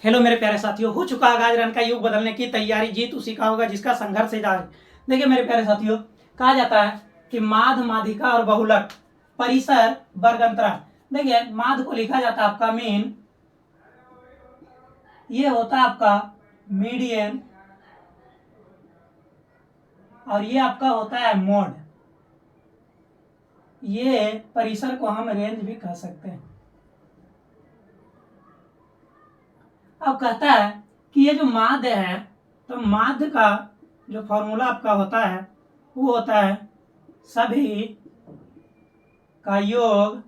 Hello मेरे प्यारे साथियों, हो चुका आगाज रन का युग बदलने की तैयारी। जीत उसी का होगा जिसका संघर्ष से जारी। देखिए मेरे प्यारे साथियों, कहा जाता है कि माध, माधिका और बहुलक, परिसर, वर्गंतरा। देखिए माध को लिखा जाता है आपका मीन, ये होता है आपका मीडियन, और ये आपका होता है मोड। ये परिसर को हम रेंज भी कह सकते हैं। अब कहता है कि ये जो माध्य है, तो माध्य का जो फॉर्मूला आपका होता है वो होता है सभी का योग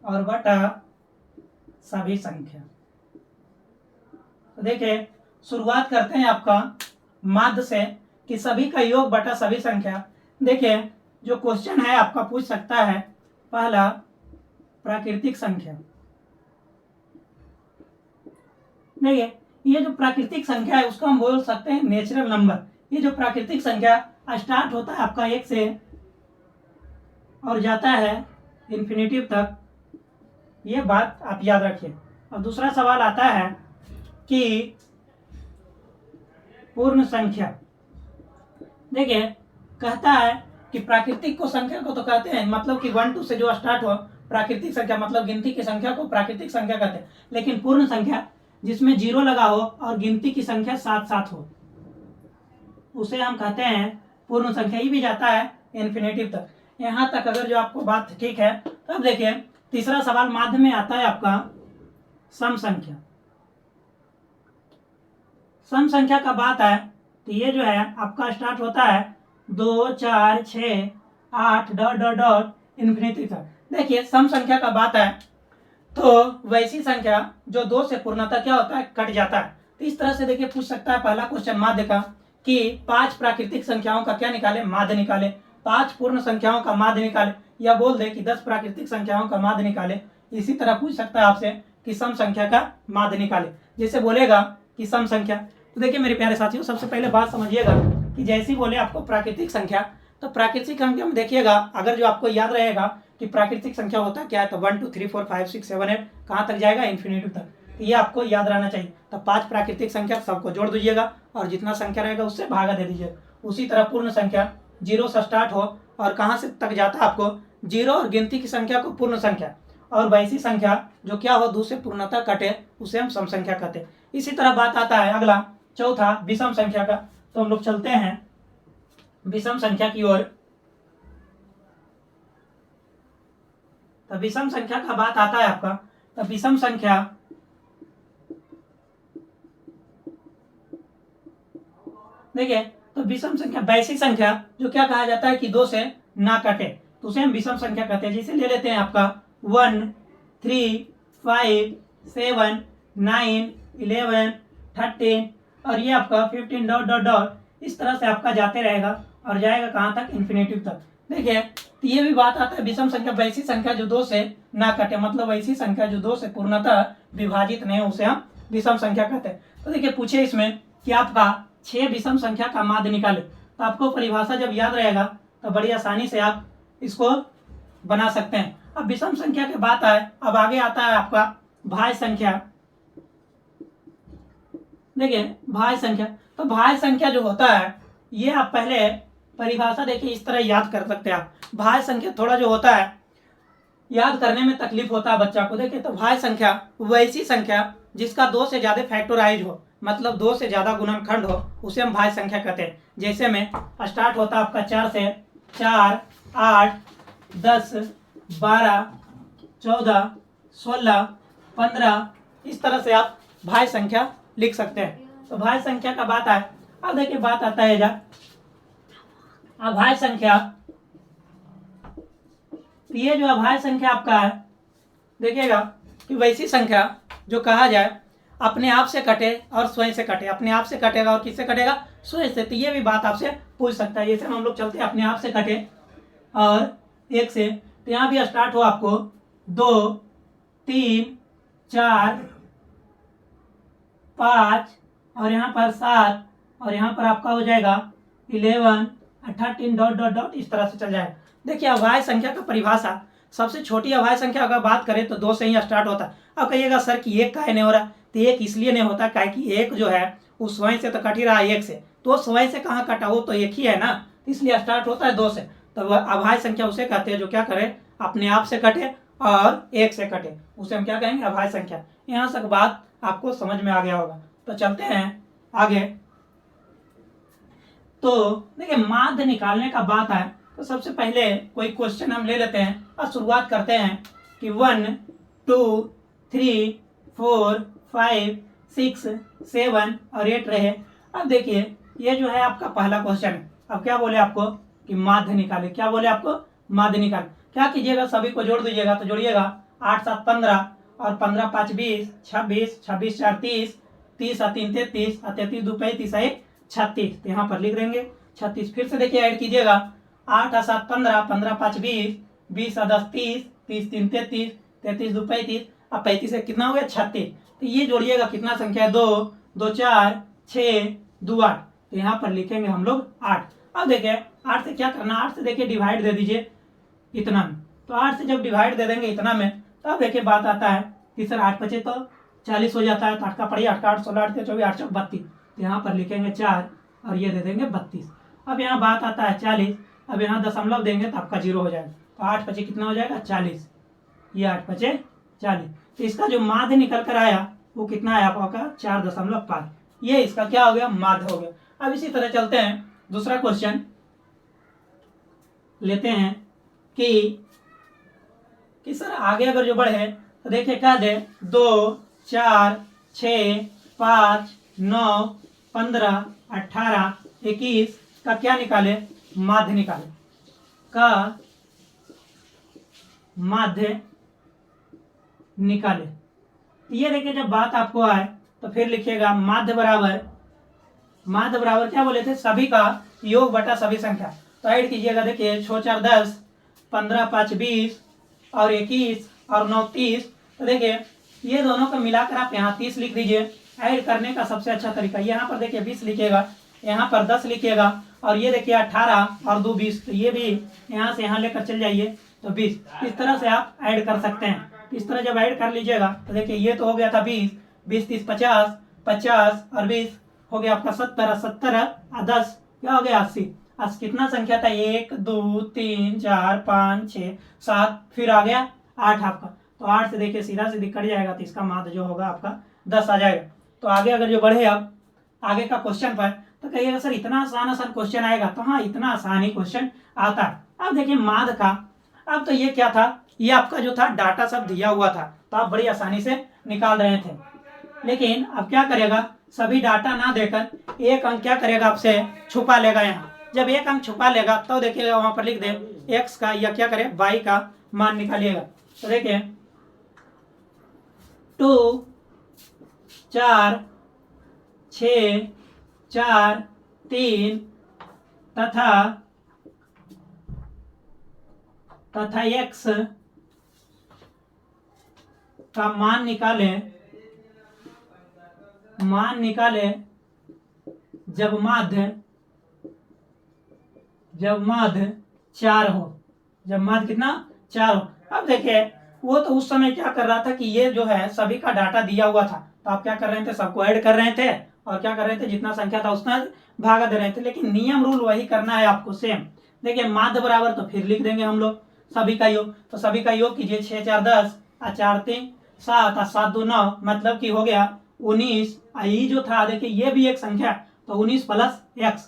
और बटा सभी संख्या। तो देखिए शुरुआत करते हैं आपका माध्य से कि सभी का योग बटा सभी संख्या। देखिए जो क्वेश्चन है आपका पूछ सकता है, पहला प्राकृतिक संख्या। देखिए ये जो प्राकृतिक संख्या है उसको हम बोल सकते हैं नेचुरल नंबर। ये जो प्राकृतिक संख्या स्टार्ट होता है आपका 1 से और जाता है इन्फिनिटिव तक, ये बात आप याद रखिए। अब दूसरा सवाल आता है कि पूर्ण संख्या। देखिए कहता है कि प्राकृतिक को संख्या को तो कहते हैं, मतलब कि 1 2 से जो स्टार्ट हो प्राकृतिक संख्या, मतलब गिनती की संख्या को प्राकृतिक संख्या कहते हैं। लेकिन पूर्ण संख्या जिसमें 0 लगा हो और गिनती की संख्या साथ साथ हो उसे हम कहते हैं पूर्ण संख्या। ये भी जाता है इन्फिनिटिव तक। यहां तक अगर जो आपको बात ठीक है, तब देखिए तीसरा सवाल माध्य में आता है आपका सम संख्या। सम संख्या का बात है तो ये जो है आपका स्टार्ट होता है 2 4 6 8 डॉट डॉट डॉट इन्फिनिटी तक। देखिए सम संख्या का बात है तो वैसी संख्या जो 2 से पूर्णतः क्या होता है, कट जाता है। तो इस तरह से देखिए पूछ सकता है पहला क्वेश्चन माध्य का कि 5 प्राकृतिक संख्याओं का क्या निकाले, माध्य निकाले। 5 पूर्ण संख्याओं का माध्य निकाले, या बोल दे कि 10 प्राकृतिक संख्याओं का माध्य निकाले। इसी तरह पूछ सकता है आपसे कि सम संख्या का माध्य निकाले। जैसे बोलेगा कि सम संख्या, तो देखिए मेरे प्यारे साथियों सबसे पहले बात समझिएगा कि जैसे ही बोले आपको प्राकृतिक संख्या, तो प्राकृतिक संख्या में देखिएगा अगर जो आपको याद रहेगा कि प्राकृतिक संख्या होता है क्या है, तो 1 2 3 4 5 6 7 8 कहाँ तक जाएगा, इन्फिनिटी तक। तो ये आपको याद रहना चाहिए। तो 5 प्राकृतिक संख्या सबको जोड़ दीजिएगा और जितना संख्या रहेगा उससे भागा दे दीजिएगा। उसी तरह पूर्ण संख्या 0 से स्टार्ट हो और कहाँ से तक जाता है आपको 0 और गिनती की संख्या को पूर्ण संख्या, और वैसी संख्या जो क्या हो 2 से पूर्णतः कटे उसे हम सम संख्या कहते हैं। इसी तरह बात आता है अगला चौथा विषम संख्या का। तो हम लोग चलते हैं विषम संख्या की ओर। तो विषम संख्या का बात आता है आपका, तो विषम संख्या देखिए, तो विषम संख्या वैसी संख्या जो क्या कहा जाता है कि 2 से ना कटे, तो उसे हम विषम संख्या कहते हैं। जैसे ले लेते हैं आपका 1 3 5 7 9 11 13 और ये आपका 15 डॉट डॉट डॉट। इस तरह से आपका जाते रहेगा और जाएगा कहाँ तक, इन्फिनिटिव तक। देखिए तो ये भी बात आता है विषम संख्या वैसी संख्या जो 2 से ना कटे, मतलब वैसी संख्या जो 2 से पूर्णतः विभाजित नहीं, उसे हम विषम संख्या कहते हैं। तो देखिए पूछे इसमें कि आपका 6 विषम संख्या का माध्य निकाले, तो आपको परिभाषा जब याद रहेगा तो बड़ी आसानी से आप इसको बना सकते हैं। अब विषम संख्या की बात आए, अब आगे आता है आपका भाज्य संख्या। देखिए भाज्य संख्या, तो भाज्य संख्या जो होता है ये आप पहले परिभाषा देखिए इस तरह याद कर सकते हैं आप। भाज्य संख्या थोड़ा जो होता है याद करने में तकलीफ होता है बच्चा को। देखिए तो भाज्य संख्या वैसी संख्या जिसका 2 से ज्यादा फैक्टोराइज हो, मतलब 2 से ज्यादा गुणनखंड हो, उसे हम भाज्य संख्या कहते हैं। जैसे में स्टार्ट होता है आपका 4 से 4 8 10 12 14 16 15, इस तरह से आप भाज्य संख्या लिख सकते हैं। तो भाज्य संख्या का बात आए, अब देखिए बात आता है जा अभाज्य संख्या। तो ये जो अभाज्य संख्या आपका है, देखिएगा कि वैसी संख्या जो कहा जाए अपने आप से कटे और स्वयं से कटे। अपने आप से कटेगा और किससे कटेगा, स्वयं से। तो ये भी बात आपसे पूछ सकता है। जैसे हम लोग चलते हैं अपने आप से कटे और 1 से, तो यहाँ भी स्टार्ट हो आपको 2 3 4 5 और यहाँ पर 7 और यहाँ पर आपका हो जाएगा 11 13 डॉट डॉट डॉट, इस तरह से चल जाएगा। देखिए अभाज्य संख्या का परिभाषा सबसे छोटी अभाज्य संख्या अगर बात करें तो 2 से ही स्टार्ट होता है। अब कहिएगा सर कि 1 काहे नहीं हो रहा, तो 1 इसलिए नहीं होता काहे कि 1 जो है उस स्वयं से तो कट ही रहा है 1 से, तो स्वयं से कहाँ कटा, वो तो 1 ही है ना, इसलिए स्टार्ट होता है 2 से। तो वह अभाज्य संख्या उसे कहते हैं जो क्या करे, अपने आप से कटे और 1 से कटे, उसे हम क्या कहेंगे, अभाज्य संख्या। यहाँ तक बात आपको समझ में आ गया होगा। तो चलते हैं आगे। तो देखिए माध्य निकालने का बात है तो सबसे पहले कोई क्वेश्चन हम ले लेते हैं और शुरुआत करते हैं कि 1 2 3 4 5 6 7 और 8 रहे। अब देखिए ये जो है आपका पहला क्वेश्चन है। अब क्या बोले आपको कि माध्य निकाले, क्या बोले आपको, माध्य निकाले। क्या कीजिएगा, सभी को जोड़ दीजिएगा, तो जोड़िएगा 8 7 15 और 15 5 20 26 26 4 30 30 और 3 33 और 33 2 35 1 36, तो यहाँ पर लिख देंगे 36। फिर से देखिए ऐड कीजिएगा 8 और 7 15 15 5 20 20 और 10 30 30 3 33 33 2 35 और 35 से कितना हो गया 36। तो ये जोड़िएगा कितना संख्या है, 2 2 4 6 2 8, तो यहाँ पर लिखेंगे हम लोग 8। अब देखिए 8 से क्या करना, 8 से देखिए डिवाइड दे दीजिए इतना में, तो 8 से जब डिवाइड दे देंगे इतना में, तब देखिए बात आता है कि सर 8 बचे तो 40 हो जाता है, तो 8 का पढ़िए 8 का 8 16 8 24 8 32, तो यहाँ पर लिखेंगे 4 और ये दे देंगे 32। अब यहाँ बात आता है 40, अब यहाँ दशमलव देंगे तो आपका 0 हो जाएगा, तो 8 बचे कितना हो जाएगा 40, ये 8 बचे 40। तो इसका जो माध्य निकल कर आया वो कितना है आपका 4.5, ये इसका क्या हो गया, माध्य हो गया। अब इसी तरह चलते हैं दूसरा क्वेश्चन लेते हैं कि सर आगे अगर जो बढ़े तो देखिए क्या दे, 2 4 6 5 9 15 18 21 का क्या निकाले, माध्य निकाले, का माध्य निकाले। ये देखिए जब बात आपको आए तो फिर लिखिएगा माध्य बराबर क्या बोले थे, सभी का योग बटा सभी संख्या। तो ऐड कीजिएगा, देखिए 6 4 10 15 5 20 और 21 और 9 30, तो देखिए ये दोनों को मिलाकर आप यहाँ 30 लिख दीजिए। ऐड करने का सबसे अच्छा तरीका, यहाँ पर देखिए 20 लिखिएगा, यहाँ पर 10 लिखिएगा, और ये देखिए 18 और 2 20, तो ये भी यहाँ से यहाँ लेकर चल जाइए तो 20। इस तरह से आप ऐड कर सकते हैं। इस तरह जब ऐड कर लीजिएगा तो देखिए ये तो हो गया था 20 20 30 50 50 और 20 हो गया आपका 70 70 और 10 क्या हो गया 80। कितना संख्या था, 1 2 3 4 5 6 7, फिर आ गया 8 आपका, तो 8 से देखिए सीधा सीधी कट जाएगा, तो इसका माध्य जो होगा आपका 10 आ जाएगा। तो आगे अगर जो बढ़े अब आगे का क्वेश्चन पर, तो कहिएगा सर इतना आसान क्वेश्चन आएगा, तो हाँ इतना आसान ही क्वेश्चन आता है। अब देखिए माध्य का, अब तो ये क्या था, ये आपका जो था डाटा सब दिया हुआ था, तो आप बड़ी आसानी से निकाल रहे थे। लेकिन अब क्या करेगा, सभी डाटा ना देकर एक अंक क्या करेगा, आपसे छुपा लेगा। यहाँ जब एक अंक छुपा लेगा तो देखिएगा वहां पर लिख दे x का या क्या करे y का मान निकालिएगा। तो देखिए 2 4 6 4 3 तथा x का मान निकाले जब माध्य 4 हो, जब माध्य कितना 4 हो। अब देखिए वो तो उस समय क्या कर रहा था कि ये जो है सभी का डाटा दिया हुआ था, तो आप क्या कर रहे थे, सबको ऐड कर रहे थे और क्या कर रहे थे, जितना संख्या था उतना भागा दे रहे थे। लेकिन नियम रूल वही करना है आपको सेम। देखिए माध्य बराबर, तो फिर लिख देंगे हम लोग सभी का योग, तो सभी का योग कीजिए 6 4 10 और 4 3 7 और 7 2 9, मतलब कि हो गया 19। ये जो था देखिए ये भी एक संख्या, तो 19 प्लस x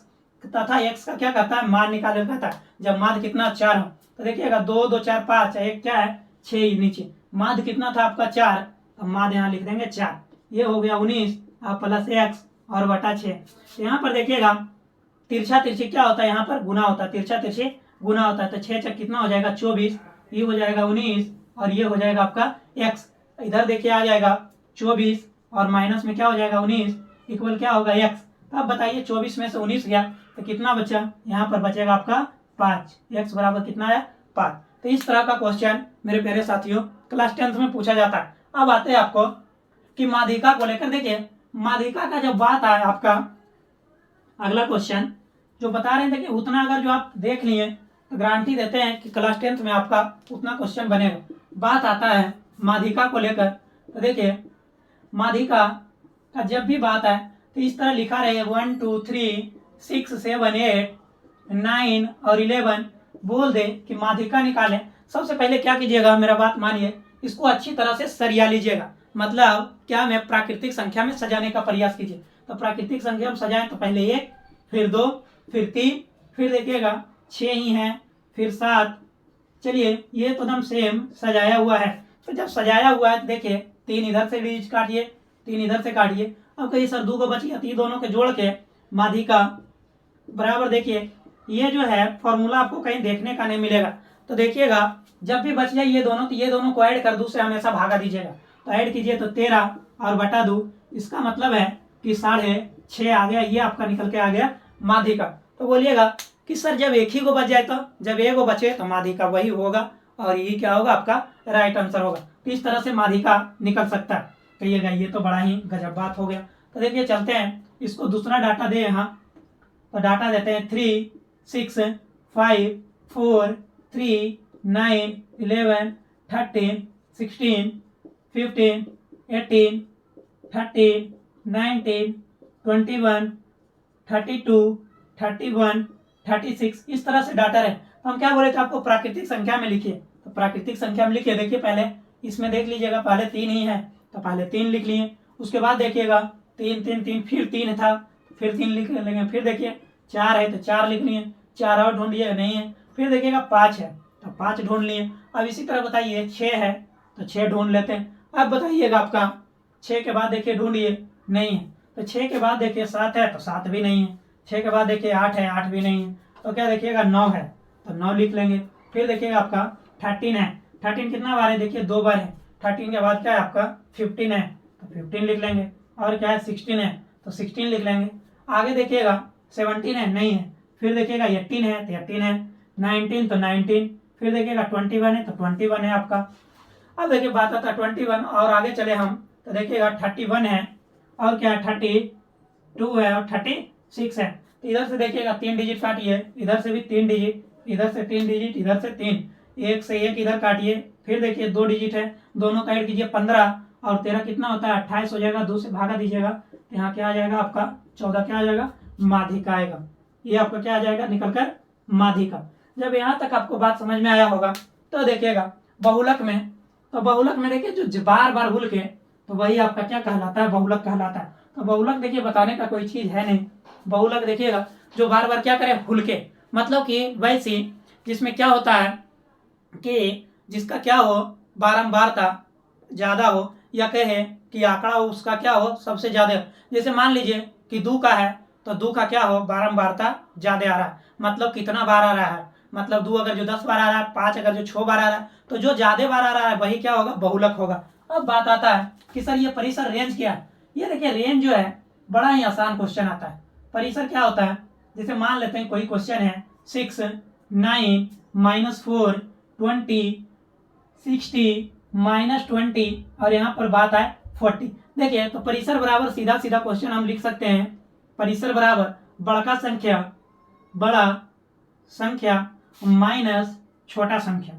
तथा x का क्या कहता है, मान निकाले कहता है जब माध्य कितना 4 हो। तो देखिएगा 2 2 4 5, एक क्या है 6 नीचे, माध्य कितना था आपका 4, तो माध्य यहाँ लिख देंगे 4, ये हो गया 19 प्लस x और बटा 6। यहाँ पर देखिएगा तिरछा तिरछी क्या होता है, यहाँ पर गुना होता है, तिरछा तिरछी गुना होता है, तो 6 6 कितना हो जाएगा 24, ये हो जाएगा 19 और ये हो जाएगा आपका x। इधर देखिए आ जाएगा 24 और माइनस में क्या हो जाएगा 19 इक्वल क्या होगा x। तो अब बताइए 24 में से 19 गया तो कितना बचा, यहाँ पर बचेगा आपका 5, x बराबर कितना है 5। तो इस तरह का क्वेश्चन मेरे प्यारे साथियों क्लास 10th में पूछा जाता है। अब आते हैं आपको कि माध्यिका को लेकर, देखिए माध्यिका का जब बात आए आपका अगला क्वेश्चन जो बता रहे थे कि उतना अगर जो आप देख लिए तो गारंटी देते हैं कि क्लास 10th में आपका उतना क्वेश्चन बनेगा। बात आता है माध्यिका को लेकर, तो देखिए माध्यिका का जब भी बात आए तो इस तरह लिखा रहे 1 2 3 6 7 8 9 और 11 बोल दे कि माध्यिका निकालें। सबसे पहले क्या कीजिएगा, मेरा बात मानिए, इसको अच्छी तरह से सरिया लीजिएगा। मतलब क्या में प्राकृतिक संख्या में सजाने का प्रयास कीजिए। तो प्राकृतिक संख्या में सजाएं तो पहले 1, फिर 2, फिर 3, फिर देखिएगा 6 ही है, फिर 7। चलिए ये तो एकदम सेम सजाया हुआ है। तो जब सजाया हुआ है तो देखिए 3 इधर से डिजिट काटिए, 3 इधर से काटिए। अब कहीं सर 2 को बच गया, तो ये दोनों के जोड़ के माध्यिका बराबर देखिए ये जो है फॉर्मूला आपको कहीं देखने का नहीं मिलेगा। तो देखिएगा जब भी बच जाए ये दोनों, तो ये दोनों को ऐड कर 2 से हमेशा भागा दीजिएगा। तो ऐड कीजिए तो 13 और बटा 2, इसका मतलब है कि 6.5 आ गया। ये आपका निकल के आ गया माध्यिका। तो बोलिएगा कि सर जब एक ही को बच जाए, तो जब एक को बचे तो माध्यिका वही होगा और यही क्या होगा आपका राइट आंसर होगा। तो इस तरह से माध्यिका निकल सकता है। कहिएगा ये तो बड़ा ही गजब बात हो गया। तो देखिए चलते हैं, इसको दूसरा डाटा दे यहाँ। तो डाटा देते हैं 3 6 5 4 3 9 11 13 16 15 18 13 19 21 32 31 36 इस तरह से डाटा रहे। तो हम क्या बोले थे आपको, प्राकृतिक संख्या में लिखिए। तो प्राकृतिक संख्या में लिखिए। देखिए पहले इसमें देख लीजिएगा, पहले 3 ही है तो पहले 3 लिख लिए। उसके बाद देखिएगा 3 3 3 फिर 3 था, फिर 3 लिख लेंगे। फिर देखिए 4 है तो 4 लिख लिए, 4 और ढूंढ लिए, नहीं है। फिर देखिएगा 5 है तो 5 ढूंढ लिए। अब इसी तरह बताइए 6 है तो 6 ढूंढ लेते हैं। अब बताइएगा आपका 6 के बाद देखिए ढूंढिए, नहीं है। तो 6 के बाद देखिए 7 है तो 7 भी नहीं है। 6 के बाद देखिए 8 है, 8 भी नहीं है। तो क्या देखिएगा 9 है तो 9 लिख लेंगे। फिर देखिएगा आपका 13 है। 13 कितना बार है, देखिए 2 बार है। 13 के बाद क्या है आपका 15 है तो 15 लिख लेंगे। और क्या है 16 है तो 16 लिख लेंगे। आगे देखिएगा 17 है, नहीं है। फिर देखिएगा 18 है तो 18 है। 19 तो 19। फिर देखिएगा 21 है तो 21 है आपका। अब देखिए बात आता है 21 और आगे चले हम तो देखिएगा 31 है और क्या है 32 है और 36 है। तो इधर से देखिएगा 3 डिजिट काटिए, इधर से भी 3 डिजिट, इधर से 3 डिजिट, इधर से 3, 1 से 1 इधर काटिए। फिर देखिए 2 डिजिट है, दोनों का ऐड कीजिए 15 और 13 कितना होता है 28 हो जाएगा। 2 से भागा दीजिएगा तो यहाँ क्या आ जाएगा आपका 14 क्या आ जाएगा माध्यिका आएगा। ये आपका क्या आ जाएगा निकल कर माध्यिका। जब यहाँ तक आपको बात समझ में आया होगा तो देखिएगा बहुलक में, तो बहुलक में देखिए जो बार बार भूल के, तो वही आपका क्या कहलाता है बहुलक कहलाता है। तो बहुलक देखिए बताने का कोई चीज है नहीं। बहुलक देखिएगा जो बार बार क्या करे भूल के, मतलब कि वैसी जिसमें क्या होता है कि जिसका क्या हो बारंबारता ज्यादा हो, या कहे कि आंकड़ा हो उसका क्या हो सबसे ज्यादा। जैसे मान लीजिए कि 2 का है तो 2 का क्या हो बारंबारता ज्यादा आ रहा है। मतलब कितना बार आ रहा है, मतलब 2 अगर जो 10 बार आ रहा है, 5 अगर जो 6 बार आ रहा है, तो जो ज्यादा बार आ रहा है वही क्या होगा बहुलक होगा। अब बात आता है कि सर ये परिसर रेंज क्या है। ये देखिए रेंज जो है बड़ा ही आसान क्वेश्चन आता है। परिसर क्या होता है, जैसे मान लेते हैं कोई क्वेश्चन है 6 9 -4 20 60 -20 और यहाँ पर बात है 40। देखिए तो परिसर बराबर सीधा सीधा क्वेश्चन हम लिख सकते हैं, परिसर बराबर बड़ा संख्या माइनस छोटा संख्या।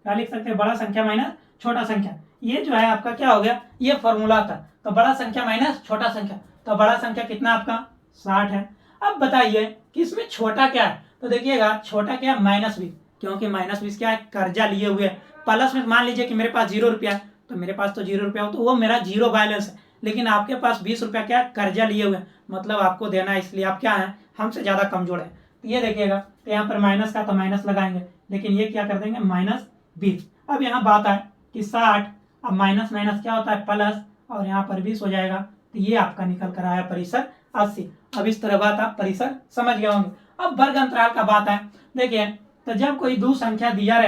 क्या लिख सकते हैं, बड़ा संख्या माइनस छोटा संख्या। ये जो है आपका क्या हो गया, ये फॉर्मूला था। तो बड़ा संख्या माइनस छोटा संख्या, तो बड़ा संख्या कितना आपका 60 है। अब बताइए कि इसमें छोटा क्या है, तो देखिएगा छोटा क्या है -20, क्योंकि -20 क्या है कर्जा लिए हुए है। प्लस में मान लीजिए कि मेरे पास 0 रुपया, तो मेरे पास तो 0 रुपया हो तो वो मेरा 0 बैलेंस है। लेकिन आपके पास 20 रुपया क्या कर्जा लिए हुए, मतलब आपको देना है, इसलिए आप क्या है हमसे ज्यादा कमजोर है। तो ये देखिएगा तो यहाँ पर माइनस का तो माइनस लगाएंगे, लेकिन ये क्या कर देंगे -20। अब यहाँ बात है कि 60, अब माइनस माइनस क्या होता है प्लस, और यहाँ पर 20 हो जाएगा। तो ये आपका निकल कर आया परिसर 80। अब इस तरह बात आप परिसर समझ गए होंगे। अब वर्ग अंतराल का बात है। देखिए तो जब कोई दो संख्या दिया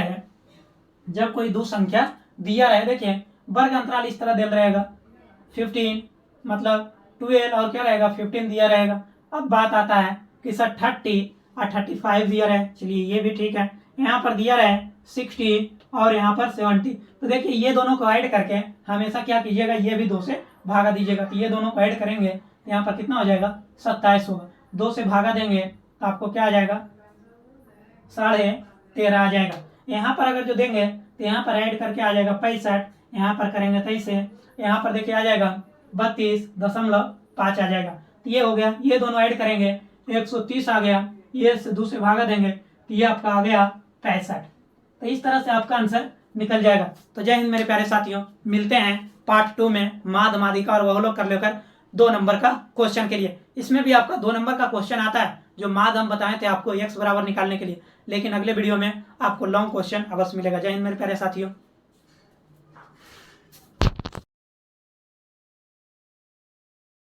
रहे, देखिए वर्ग अंतराल इस तरह दिया रहेगा 15 मतलब 12 और क्या रहेगा 15 दिया रहेगा। अब बात आता है कि सर 30 और 35 दिया रहे, चलिए ये भी ठीक है। यहाँ पर दिया रहे 60 और यहाँ पर 70। तो देखिए ये दोनों को ऐड करके हमेशा क्या कीजिएगा, ये भी 2 से भागा दीजिएगा। तो ये दोनों को ऐड करेंगे तो यहाँ पर कितना हो जाएगा 27 होगा। 2 से भागा देंगे तो आपको क्या आ जाएगा 13 आ जाएगा। यहाँ पर अगर जो देंगे तो यहाँ पर ऐड करके आ जाएगा 65, यहाँ पर करेंगे 23 से, यहाँ पर देखिए आ जाएगा 32.5 आ जाएगा। तो ये हो गया, ये दोनों ऐड करेंगे 130 आ गया, ये से 2 से भागा देंगे तो ये आपका आ गया 65। तो इस तरह से आपका आंसर निकल जाएगा। तो जय हिंद मेरे प्यारे साथियों, मिलते हैं पार्ट 2 में माद मादिका और वहलोक कर लेकर 2 नंबर का क्वेश्चन के लिए। इसमें भी आपका 2 नंबर का क्वेश्चन आता है, जो माद हम बताए थे आपको x बराबर निकालने के लिए, लेकिन अगले वीडियो में आपको लॉन्ग क्वेश्चन अवश्य मिलेगा। जय हिंद मेरे प्यारे साथियों।